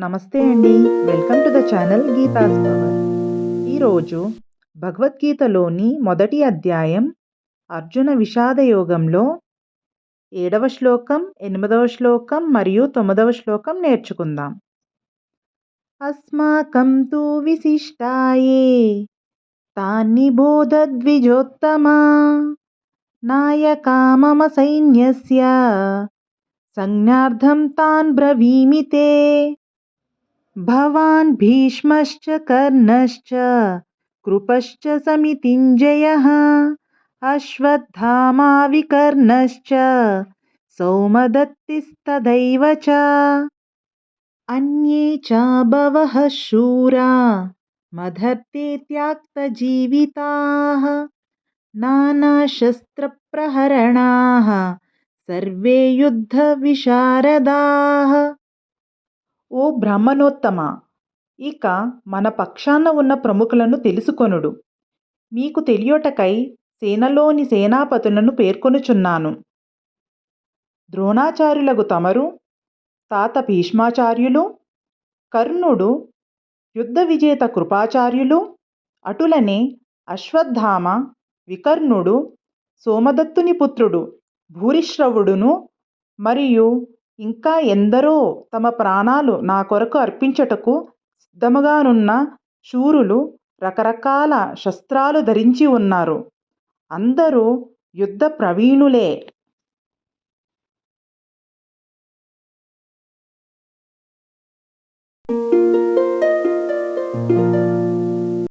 నమస్తే అండి. Welcome to the channel Gita's power. ఈరోజు భగవద్గీతలోని మొదటి అధ్యాయం అర్జున విషాద యోగంలో 7వ శ్లోకం, 8వ శ్లోకం మరియు 9వ శ్లోకం నేర్చుకుందాం. అస్మాకం తు విశిష్టాయే తాన్ని బోధద్విజోత్తమా నాయకా మమ సైన్యస్య సంజ్ఞార్థం తాన్ బ్రవీమి తే. భవాన్ భీష్మశ్చ కర్ణశ్చ కృపశ్చ సమితింజయః అశ్వత్థామా వికర్ణశ్చ సౌమదత్తిస్తథైవ చ. అన్యే చ బహవః శూరా మదర్తే త్యక్తజీవితాః నానాశస్త్రప్రహరణాః సర్వే యుద్ధ విశారదాః. ఓ బ్రాహ్మణోత్తమ, ఇక మన పక్షాన ఉన్న ప్రముఖులను తెలుసుకొనుడు. మీకు తెలియుటకై సేనలోని సేనాపతులను పేర్కొనుచున్నాను. ద్రోణాచార్యులగు తమరు, తాత భీష్మాచార్యులు, కర్ణుడు, యుద్ధ విజేత కృపాచార్యులు, అటులనే అశ్వత్థామ, వికర్ణుడు, సోమదత్తుని పుత్రుడు భూరిశ్రవుడును మరియు ఇంకా ఎందరో తమ ప్రాణాలు నా కొరకు అర్పించుటకు సిద్ధముగానున్న శూరులు రకరకాల శస్త్రాలు ధరించి ఉన్నారు. అందరూ యుద్ధ ప్రవీణులే.